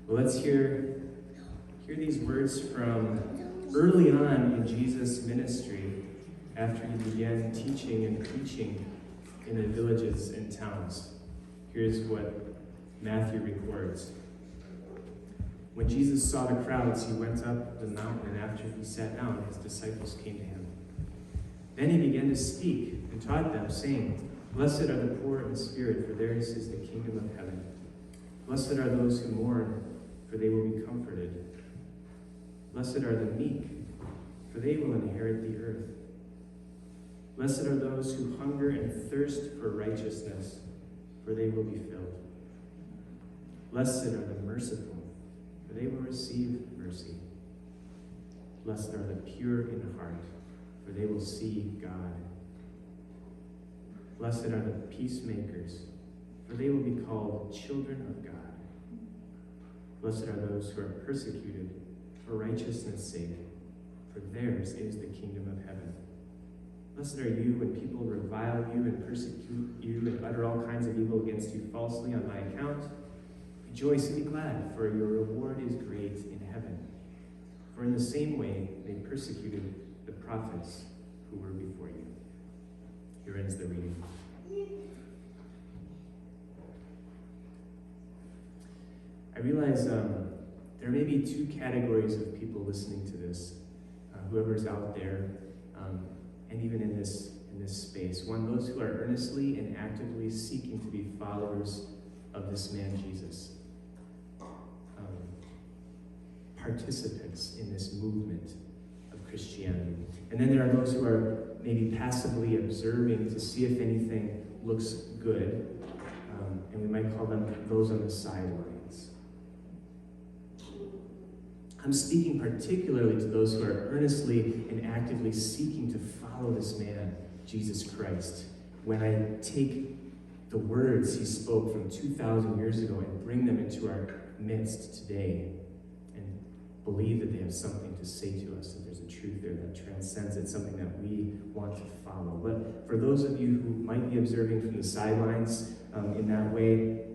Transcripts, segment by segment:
Well, let's hear these words from early on in Jesus' ministry after he began teaching and preaching in the villages and towns. Here's what Matthew records. When Jesus saw the crowds, he went up the mountain, and after he sat down, his disciples came to him. Then he began to speak and taught them, saying, "Blessed are the poor in spirit, for theirs is the kingdom of heaven. Blessed are those who mourn, for they will be comforted. Blessed are the meek, for they will inherit the earth. Blessed are those who hunger and thirst for righteousness, for they will be filled. Blessed are the merciful, for they will receive mercy. Blessed are the pure in heart, for they will see God. Blessed are the peacemakers, for they will be called children of God. Blessed are those who are persecuted for righteousness' sake, for theirs is the kingdom of heaven. Blessed are you when people revile you and persecute you and utter all kinds of evil against you falsely on my account. Rejoice and be glad, for your reward is great in heaven. For in the same way they persecuted the prophets who were before you." Here ends the reading. I realize there may be two categories of people listening to this, whoever's out there, and even in this space. One, those who are earnestly and actively seeking to be followers of this man Jesus, participants in this movement of Christianity. And then there are those who are maybe passively observing to see if anything looks good, and we might call them those on the sidelines. I'm speaking particularly to those who are earnestly and actively seeking to follow this man, Jesus Christ. When I take the words he spoke from 2,000 years ago and bring them into our midst today and believe that they have something to say to us, that there's a truth there that transcends it, something that we want to follow. But for those of you who might be observing from the sidelines in that way,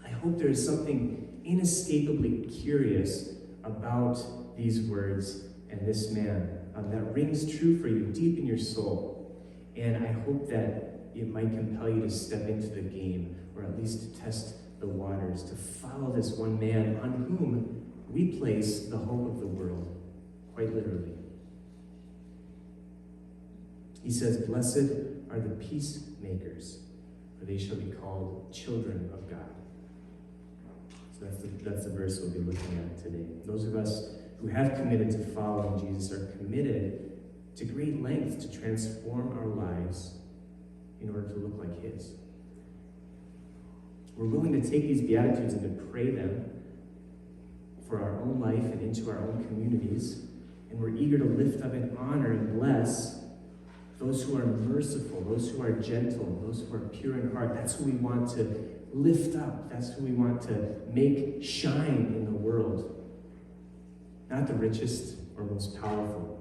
I hope there is something inescapably curious about these words and this man that rings true for you deep in your soul. And I hope that it might compel you to step into the game, or at least to test the waters, to follow this one man on whom we place the hope of the world, quite literally. He says, "Blessed are the peacemakers, for they shall be called children of God." So that's the verse we'll be looking at today. Those of us who have committed to following Jesus are committed to great lengths to transform our lives in order to look like his. We're willing to take these Beatitudes and to pray them for our own life and into our own communities, and we're eager to lift up and honor and bless those who are merciful, those who are gentle, those who are pure in heart. That's who we want to lift up. That's who we want to make shine in the world. Not the richest or most powerful,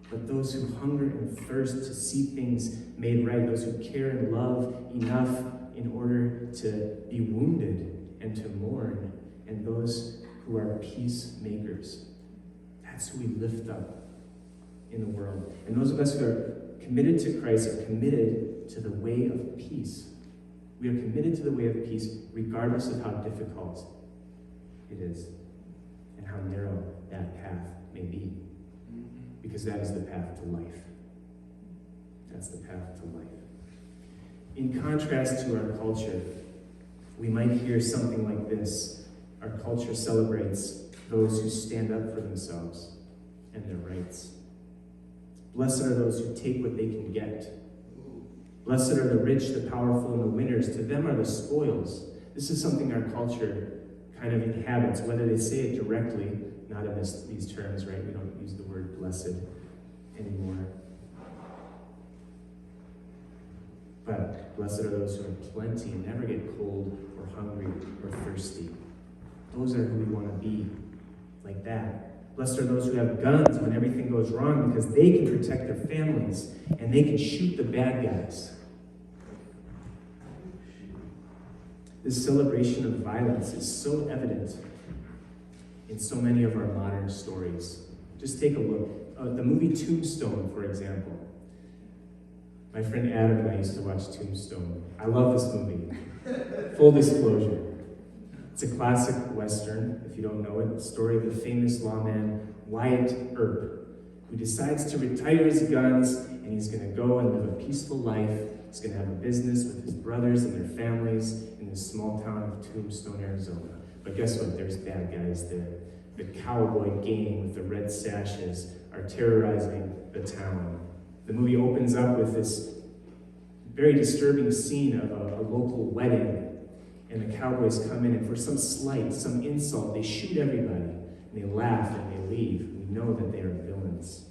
but those who hunger and thirst to see things made right, those who care and love enough in order to be wounded and to mourn, and those who are peacemakers. That's who we lift up in the world. And those of us who are committed to Christ are committed to the way of peace. We are committed to the way of peace regardless of how difficult it is and how narrow that path may be. Because that is the path to life. That's the path to life. In contrast to our culture, we might hear something like this. Our culture celebrates those who stand up for themselves and their rights. Blessed are those who take what they can get. Blessed are the rich, the powerful, and the winners. To them are the spoils. This is something our culture kind of inhabits, whether they say it directly, not in these terms, right? We don't use the word blessed anymore. But blessed are those who have plenty and never get cold or hungry or thirsty. Those are who we want to be, like that. Blessed are those who have guns when everything goes wrong, because they can protect their families and they can shoot the bad guys. This celebration of violence is so evident in so many of our modern stories. Just take a look. The movie Tombstone, for example. My friend Adam and I used to watch Tombstone. I love this movie. Full disclosure. It's a classic Western, if you don't know it, the story of the famous lawman Wyatt Earp, who decides to retire his guns, and he's going to go and live a peaceful life. He's going to have a business with his brothers and their families in this small town of Tombstone, Arizona. But guess what? There's bad guys there. The cowboy gang with the red sashes are terrorizing the town. The movie opens up with this very disturbing scene of a local wedding. And the cowboys come in, and for some slight, some insult, they shoot everybody. And they laugh and they leave. We know that they are villains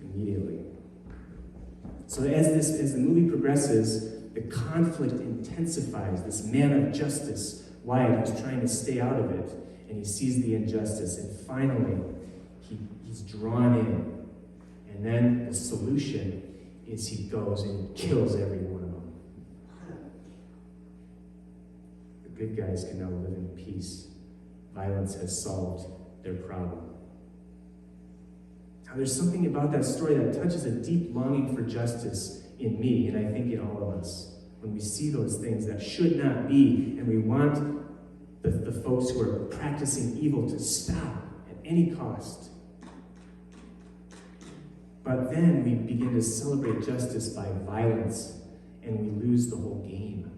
immediately. So as the movie progresses, the conflict intensifies. This man of justice, Wyatt, is trying to stay out of it, and he sees the injustice. And finally, he's drawn in. And then the solution is he goes and kills every one of them. The good guys can now live in peace. Violence has solved their problem. Now, there's something about that story that touches a deep longing for justice in me, and I think in all of us, when we see those things that should not be, and we want the folks who are practicing evil to stop at any cost. But then we begin to celebrate justice by violence, and we lose the whole game.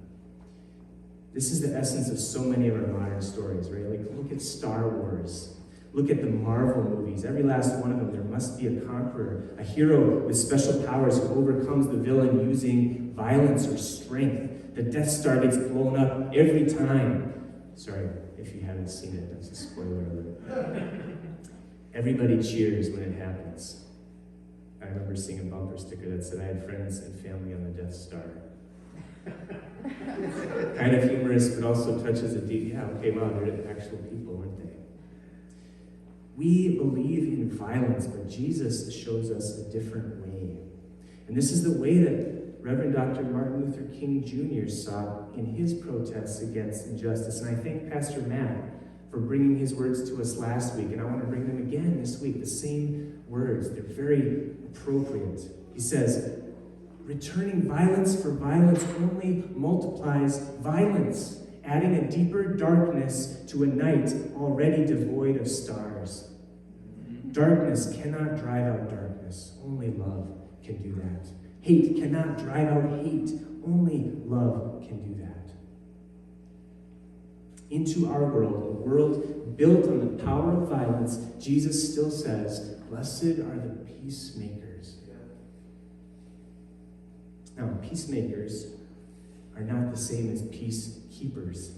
This is the essence of so many of our modern stories, right? Like, look at Star Wars. Look at the Marvel movies. Every last one of them, there must be a conqueror, a hero with special powers who overcomes the villain using violence or strength. The Death Star gets blown up every time. Sorry, if you haven't seen it, that's a spoiler alert. Everybody cheers when it happens. I remember seeing a bumper sticker that said, "I had friends and family on the Death Star." Kind of humorous, but also touches a deep, wow, they're actual people, weren't they? We believe in violence, but Jesus shows us a different way. And this is the way that Reverend Dr. Martin Luther King Jr. saw in his protests against injustice. And I thank Pastor Matt for bringing his words to us last week, and I want to bring them again this week, the same words. They're very appropriate. He says, "Returning violence for violence only multiplies violence, adding a deeper darkness to a night already devoid of stars. Darkness cannot drive out darkness. Only love can do that. Hate cannot drive out hate. Only love can do that." Into our world, a world built on the power of violence, Jesus still says, "Blessed are the peacemakers." Now, peacemakers are not the same as peacekeepers.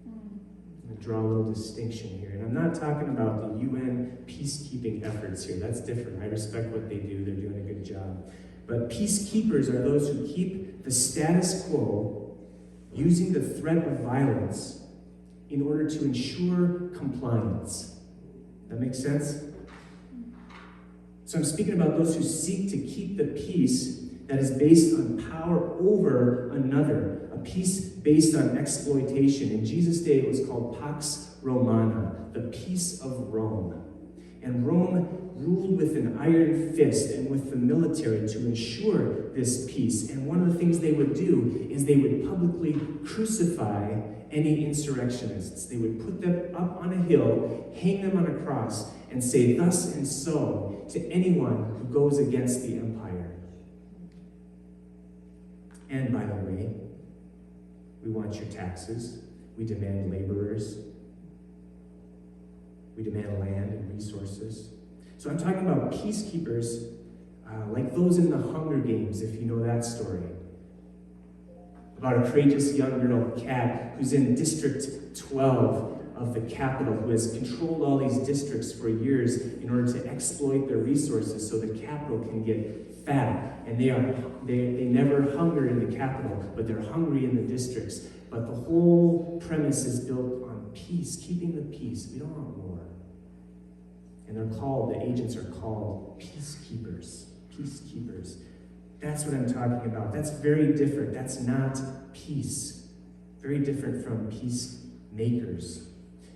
I'm going to draw a little distinction here. And I'm not talking about the UN peacekeeping efforts here. That's different. I respect what they do. They're doing a good job. But peacekeepers are those who keep the status quo using the threat of violence in order to ensure compliance. That makes sense? So I'm speaking about those who seek to keep the peace that is based on power over another, a peace based on exploitation. In Jesus' day, it was called Pax Romana, the peace of Rome. And Rome ruled with an iron fist and with the military to ensure this peace. And one of the things they would do is they would publicly crucify any insurrectionists. They would put them up on a hill, hang them on a cross, and say, "Thus and so," to anyone who goes against the empire. And by the way, we want your taxes. We demand laborers. We demand land and resources. So I'm talking about peacekeepers like those in the Hunger Games, if you know that story. About a courageous young girl, Kat, who's in District 12 of the capital, who has controlled all these districts for years in order to exploit their resources so the capital can get fat. And they never hunger in the capital, but they're hungry in the districts. But the whole premise is built on peace, keeping the peace. We don't want war. And the agents are called peacekeepers. Peacekeepers. That's what I'm talking about. That's very different. That's not peace. very different from peacemakers.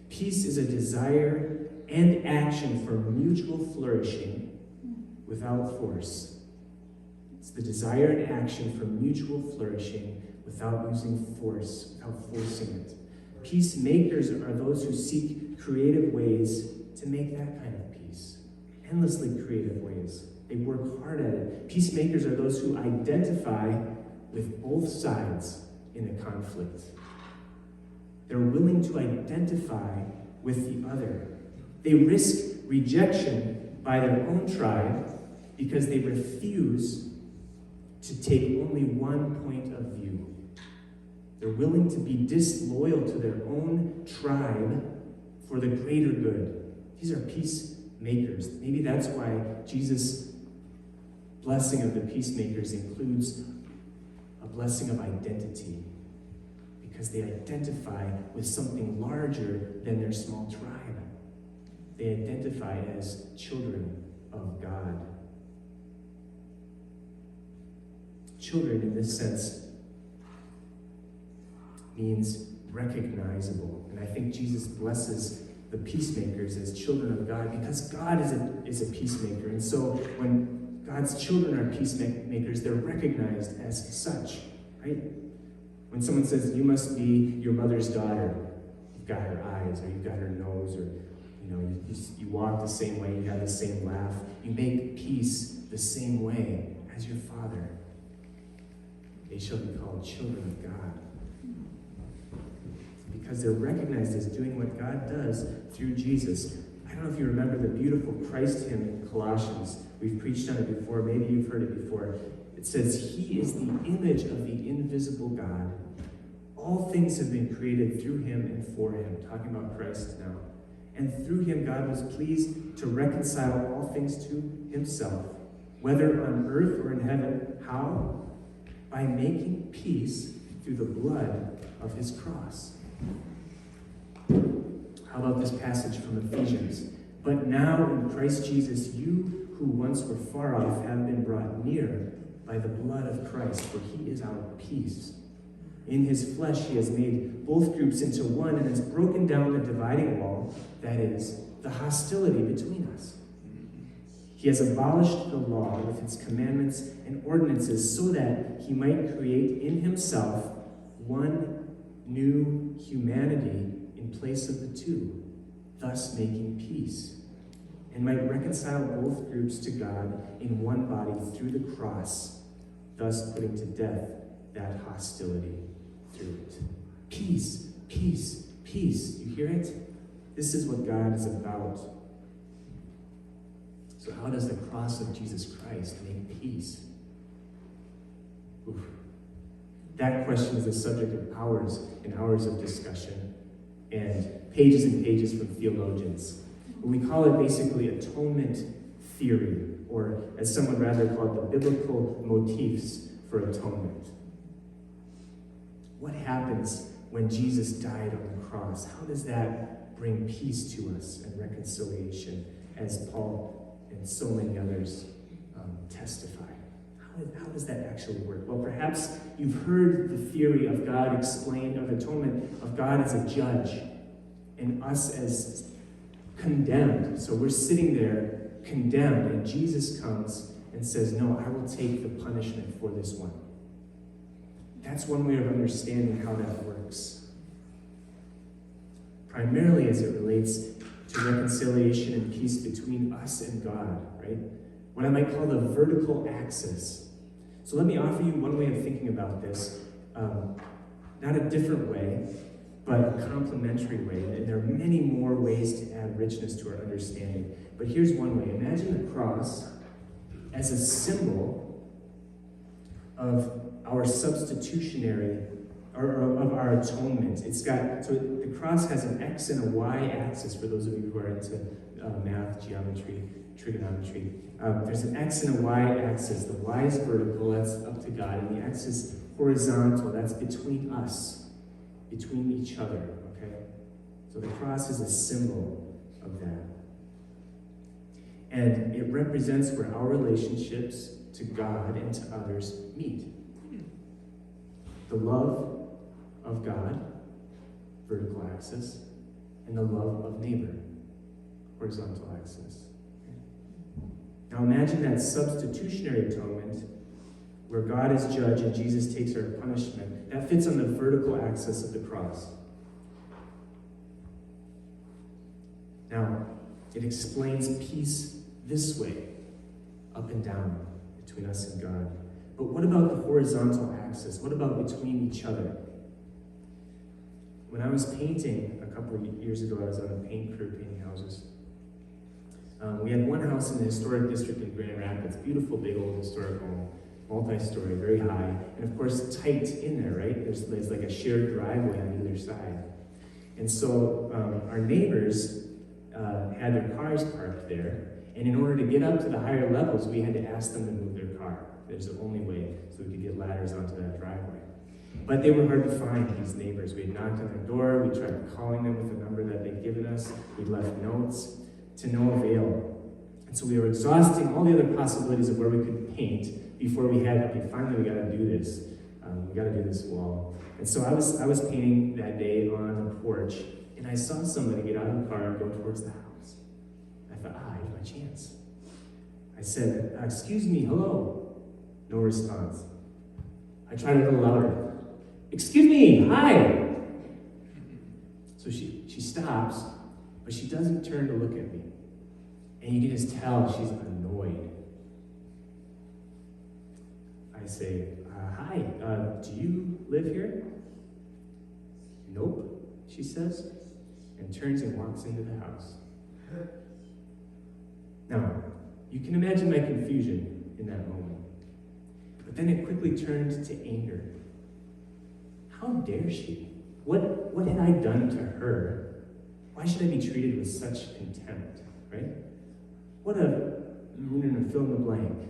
Peace is a desire and action for mutual flourishing without force. It's the desire and action for mutual flourishing without using force, without forcing it. Peacemakers are those who seek creative ways to make that kind of peace. Endlessly creative ways. They work hard at it. Peacemakers are those who identify with both sides in a conflict. They're willing to identify with the other. They risk rejection by their own tribe because they refuse to take only one point of view. They're willing to be disloyal to their own tribe for the greater good. These are peacemakers. Maybe that's why Jesus' blessing of the peacemakers includes a blessing of identity, because they identify with something larger than their small tribe. They identify as children of God. Children, in this sense, means recognizable. And I think Jesus blesses the peacemakers as children of God because God is a peacemaker. And so when God's children are peacemakers, they're recognized as such, right? When someone says, you must be your mother's daughter, you've got her eyes, or you've got her nose, or you walk the same way, you have the same laugh, you make peace the same way as your Father. They shall be called children of God. Because they're recognized as doing what God does through Jesus. I don't know if you remember the beautiful Christ hymn in Colossians. We've preached on it before, maybe you've heard it before. It says, He is the image of the invisible God. All things have been created through him and for him. Talking about Christ now. And through him God was pleased to reconcile all things to himself, whether on earth or in heaven. How? By making peace through the blood of his cross. How about this passage from Ephesians? But now in Christ Jesus, you who once were far off have been brought near by the blood of Christ, for he is our peace. In his flesh he has made both groups into one and has broken down the dividing wall, that is, the hostility between us. He has abolished the law with its commandments and ordinances so that he might create in himself one new humanity in place of the two, thus making peace, and might reconcile both groups to God in one body through the cross, thus putting to death that hostility through it. Peace, peace, peace. You hear it? This is what God is about. So how does the cross of Jesus Christ make peace? Oof. That question is the subject of hours and hours of discussion and pages from theologians. We call it basically atonement theory, or as some would rather call it, the biblical motifs for atonement. What happens when Jesus died on the cross? How does that bring peace to us and reconciliation, as Paul and so many others testify? How does that actually work? Well, perhaps you've heard the theory of God explained, of atonement, of God as a judge, and us as condemned. So we're sitting there condemned, and Jesus comes and says, no, I will take the punishment for this one. That's one way of understanding how that works. Primarily as it relates to reconciliation and peace between us and God, right? What I might call the vertical axis. So let me offer you one way of thinking about this. Not a different way, but a complementary way. And there are many more ways to add richness to our understanding. But here's one way. Imagine the cross as a symbol of our substitutionary, or of our atonement. So the cross has an X and a Y axis, for those of you who are into math, geometry, trigonometry. There's an X and a Y axis. The Y is vertical, that's up to God, and the X is horizontal, that's between us, between each other, okay? So the cross is a symbol of that. And it represents where our relationships to God and to others meet. The love of God, vertical axis, and the love of neighbor, horizontal axis. Now imagine that substitutionary atonement, where God is judge and Jesus takes our punishment. That fits on the vertical axis of the cross. Now, it explains peace this way, up and down, between us and God. But what about the horizontal axis? What about between each other? When I was painting a couple of years ago, I was on a paint crew painting houses. We had one house in the historic district in Grand Rapids, beautiful, big old historic home, multi-story, very high, and of course tight in there, right? There's like a shared driveway on either side. And so our neighbors had their cars parked there, and in order to get up to the higher levels, we had to ask them to move their car. There's the only way, so we could get ladders onto that driveway. But they were hard to find, these neighbors. We had knocked on their door, we tried calling them with the number that they'd given us, we left notes, to no avail. And so we were exhausting all the other possibilities of where we could paint before we had, okay, finally we gotta do this. We gotta do this wall. And so I was painting that day on the porch, and I saw somebody get out of the car and go towards the house. I thought, here's my chance. I said, excuse me, hello. No response. I tried a little louder. Excuse me, hi. So she stops, but she doesn't turn to look at me. And you can just tell she's annoyed. I say, hi, do you live here? Nope, she says, and turns and walks into the house. Now, you can imagine my confusion in that moment. But then it quickly turned to anger. How dare she? What had I done to her? Why should I be treated with such contempt, right? What a fill in the blank.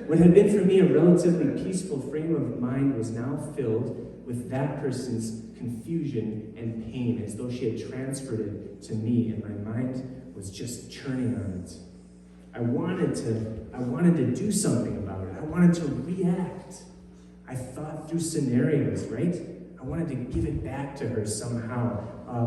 What had been for me a relatively peaceful frame of mind was now filled with that person's confusion and pain, as though she had transferred it to me, and my mind was just churning on it. I wanted to do something about it. I wanted to react. I thought through scenarios, right? I wanted to give it back to her somehow.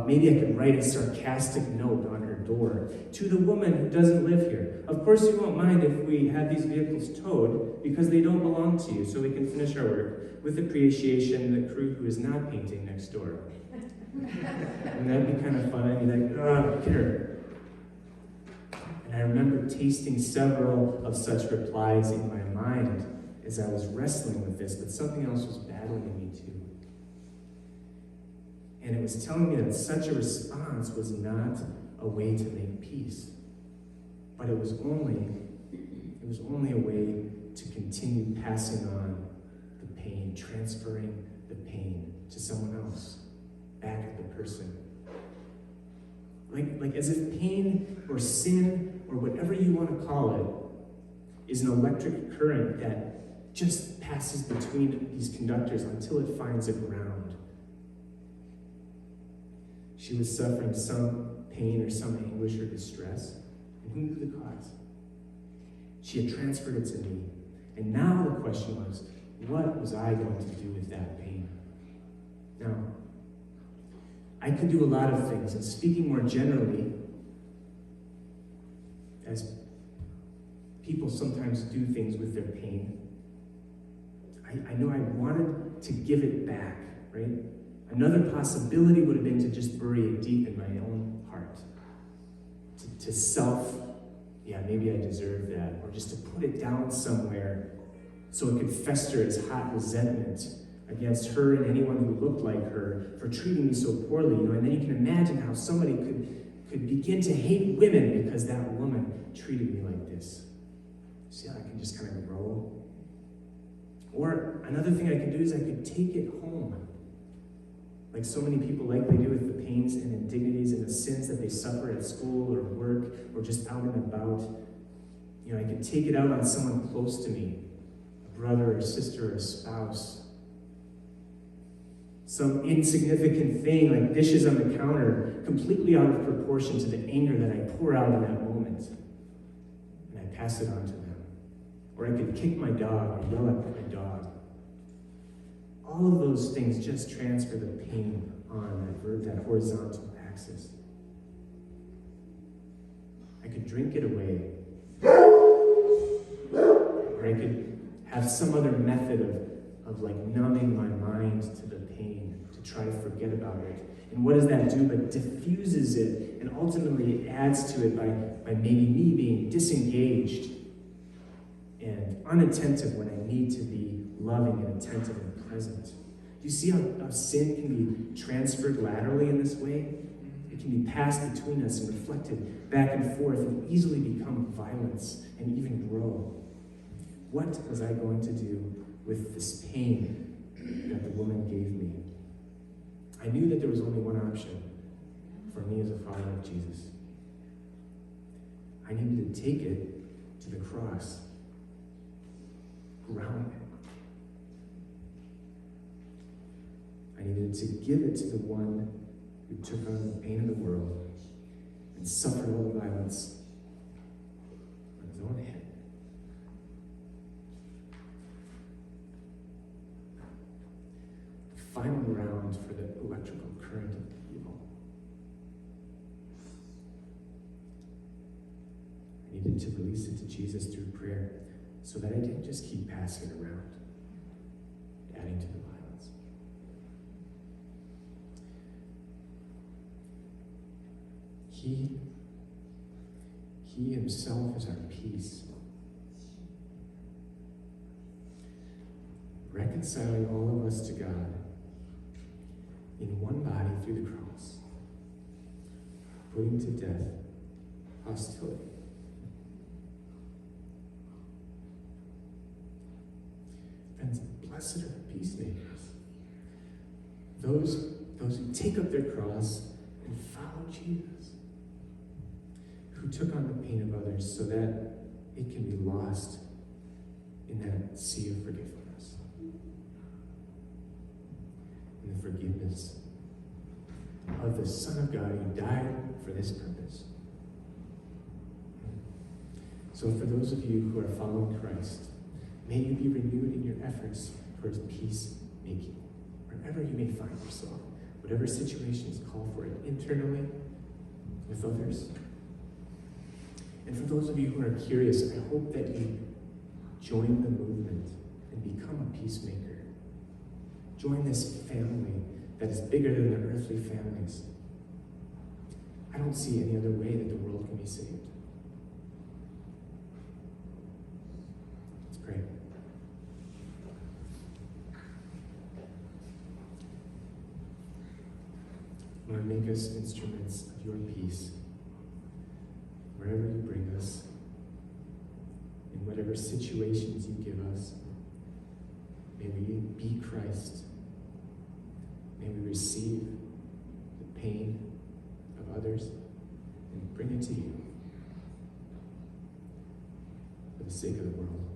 Maybe I could write a sarcastic note on her door. To the woman who doesn't live here. Of course you won't mind if we have these vehicles towed, because they don't belong to you, so we can finish our work with appreciation, the crew who is not painting next door. And that'd be kind of fun. I'd be like, here. And I remember tasting several of such replies in my mind as I was wrestling with this, but something else was battling in me too. And it was telling me that such a response was not a way to make peace, but it was only a way to continue passing on the pain, transferring the pain to someone else, back at the person. Like as if pain or sin or whatever you want to call it is an electric current that just passes between these conductors until it finds a ground. She was suffering some pain or some anguish or distress, and who knew the cause? She had transferred it to me, and now the question was, what was I going to do with that pain? Now, I could do a lot of things, and speaking more generally, as people sometimes do things with their pain, I know I wanted to give it back, right? Another possibility would have been to just bury it deep in my own heart. To maybe I deserve that. Or just to put it down somewhere so it could fester its hot resentment against her and anyone who looked like her for treating me so poorly. And then you can imagine how somebody could begin to hate women because that woman treated me like this. See how I can just kind of grow? Or another thing I could do is I could take it home. Like so many people likely do with the pains and indignities and the sins that they suffer at school or work or just out and about. I could take it out on someone close to me, a brother or sister or a spouse. Some insignificant thing like dishes on the counter, completely out of proportion to the anger that I pour out in that moment. And I pass it on to them. Or I could kick my dog or yell at my dog. All of those things just transfer the pain on that horizontal axis. I could drink it away. Or I could have some other method of like numbing my mind to the pain, to try to forget about it. And what does that do but diffuses it, and ultimately it adds to it by maybe me being disengaged and unattentive when I need to be loving and attentive and present. Do you see how sin can be transferred laterally in this way? It can be passed between us and reflected back and forth and easily become violence and even grow. What was I going to do with this pain that the woman gave me? I knew that there was only one option for me as a follower of Jesus. I needed to take it to the cross, ground it. I needed to give it to the one who took on the pain of the world and suffered all the violence on his own head. The final round for the electrical current of evil. I needed to release it to Jesus through prayer so that I didn't just keep passing it around, adding to the violence. He himself is our peace, reconciling all of us to God in one body through the cross, putting to death hostility. Friends, blessed are the peacemakers, those who take up their cross and follow Jesus, who took on the pain of others so that it can be lost in that sea of forgiveness, in the forgiveness of the Son of God who died for this purpose. So for those of you who are following Christ, may you be renewed in your efforts towards peacemaking, wherever you may find yourself, whatever situations call for it, internally, with others. And for those of you who are curious, I hope that you join the movement and become a peacemaker. Join this family that is bigger than the earthly families. I don't see any other way that the world can be saved. Let's pray. Lord, make us instruments of your peace wherever you bring us, in whatever situations you give us. May we be Christ. May we receive the pain of others and bring it to you for the sake of the world.